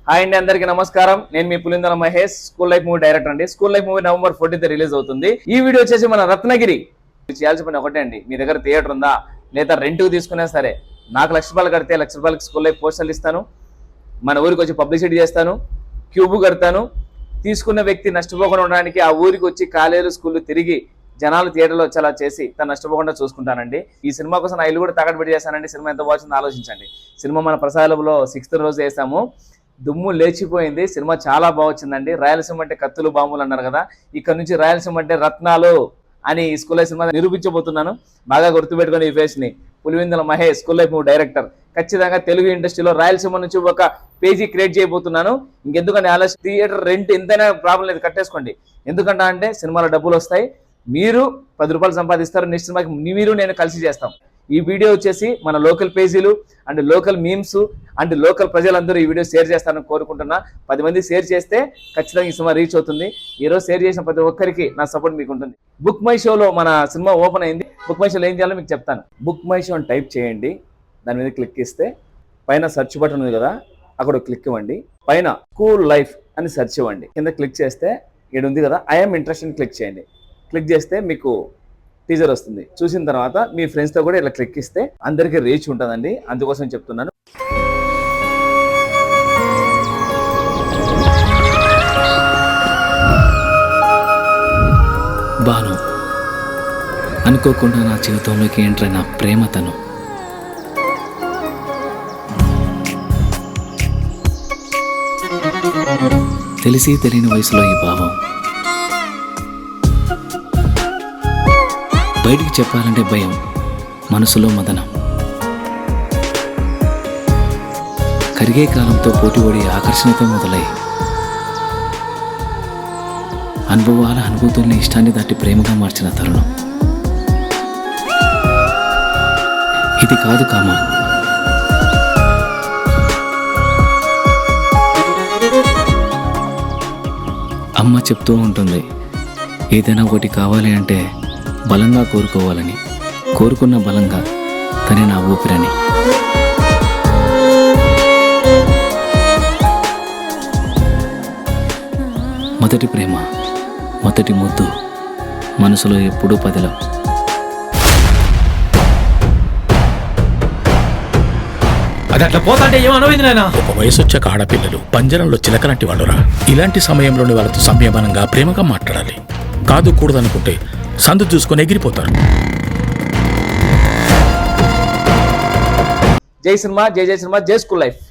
Hi అండి, అందరికీ నమస్కారం. నేను మీ Pulindala Mahesh, school life movie director అండి. School life movie November 14th release అవుతుంది. ఈ వీడియో వచ్చేసి మన రత్నగిరి చేయాల్సిన పని ఒకటే అండి. మీ దగ్గర థియేటర్ ఉందా లేదా రెంట్కి తీసుకున్నా సరే, నాకు ₹1,00,000 కడితే ₹1,00,000 స్కూల్ లైఫ్ పోస్టర్లు ఇస్తాను, మన ఊరికి వచ్చి పబ్లిసిటీ చేస్తాను, క్యూబ్ కడతాను. తీసుకున్న వ్యక్తి నష్టపోకుండా ఉండడానికి ఆ ఊరికి వచ్చి కాలేజీలు స్కూళ్ళు తిరిగి జనాలు థియేటర్లో వచ్చేలా చేసి తను నష్టపోకుండా చూసుకుంటానండి. ఈ సినిమా కోసం నా ఇల్లు కూడా తాకట్టు పెట్టి చేశానండి. సినిమా ఎంత బాగుందో ఆలోచించండి. సినిమా మన ప్రసాదంలో 6th రోజు వేసాము, దుమ్ము లేచిపోయింది. సినిమా చాలా బాగా వచ్చిందండి. రాయలసీమ అంటే కత్తులు బాంబులు అన్నారు కదా, ఇక్కడ నుంచి రాయలసీమ అంటే రత్నాలు అని ఈ స్కూల్ లైఫ్ సినిమా నిరూపించబోతున్నాను. బాగా గుర్తుపెట్టుకుని ఈ ఫేస్ ని, Pulivendula Mahesh, school life movie director. ఖచ్చితంగా తెలుగు ఇండస్ట్రీలో రాయలసీమ నుంచి ఒక పేజీ క్రియేట్ చేయబోతున్నాను. ఇంకెందుకంటే ఆలోచన, థియేటర్ రెంట్ ఎంతైనా ప్రాబ్లం లేదు, కట్టేసుకోండి. ఎందుకంటే అంటే సినిమాలో డబ్బులు వస్తాయి, మీరు ₹10 సంపాదిస్తారు. నెక్స్ట్ సినిమాకి మీరు నేను కలిసి చేస్తాం. ఈ వీడియో వచ్చేసి మన లోకల్ పేజీలు and local memes and local ప్రజలందరూ ఈ వీడియో షేర్ చేస్తారని కోరుకుంటున్నా. 10 మంది షేర్ చేస్తే ఖచ్చితంగా ఈ సినిమా రీచ్ అవుతుంది. ఈరోజు షేర్ చేసిన ప్రతి ఒక్కరికి నా సపోర్ట్ మీకు ఉంటుంది. బుక్ మై షోలో మన సినిమా ఓపెన్ అయింది. బుక్ మై షోలో ఏం చేయాలో మీకు చెప్తాను. బుక్ మై షో అని టైప్ చేయండి, దాని మీద క్లిక్ ఇస్తే పైన సెర్చ్ బటన్ ఉంది కదా, అక్కడ క్లిక్ ఇవ్వండి. పైన స్కూల్ లైఫ్ అని సెర్చ్ ఇవ్వండి. కింద క్లిక్ చేస్తే ఇక్కడ ఉంది కదా, ఐఎమ్ ఇంట్రెస్టెడ్ క్లిక్ చేయండి. క్లిక్ చేస్తే మీకు టీజర్ వస్తుంది. చూసిన తర్వాత మీ ఫ్రెండ్స్తో కూడా ఇలా క్లిక్ ఇస్తే అందరికీ రీచ్ ఉంటుందండి. అందుకోసం చెప్తున్నాను. బాను, అనుకోకుండా నా జీవితంలోకి ఎంటర్ అయిన ప్రేమ తను. తెలిసి తెలియని వయసులో ఈ భావం బయటికి చెప్పాలంటే భయం, మనసులో మదనం. కరిగే కాలంతో పోటీపడి ఆకర్షణతో మొదలై అనుభవాల అనుభూతుల్ని ఇష్టాన్ని దాటి ప్రేమగా మార్చిన తరుణం ఇది. కాదు కామా, అమ్మ చెప్తూ ఉంటుంది, ఏదైనా ఒకటి కావాలి అంటే బలంగా కోరుకోవాలని, కోరుకున్న బలంగా తనే నా ఊపిరని. మొదటి ప్రేమ, మొదటి ముద్దు, మనసులో ఎప్పుడూ పదిలం. అది అట్లా పోతాంటే ఏమనవింది నాయనా? ఒక వయసు వచ్చాక ఆడపిల్లలు పంజరంలో చిలకలాంటి వాళ్ళురా. ఇలాంటి సమయంలోని వాళ్ళతో సంయమనంగా ప్రేమగా మాట్లాడాలి. కాదు కూడదనుకుంటే సందు చూసుకొని ఎగిరిపోతారు. జై సినిమా, జై జై సినిమా, జై స్కూల్ లైఫ్.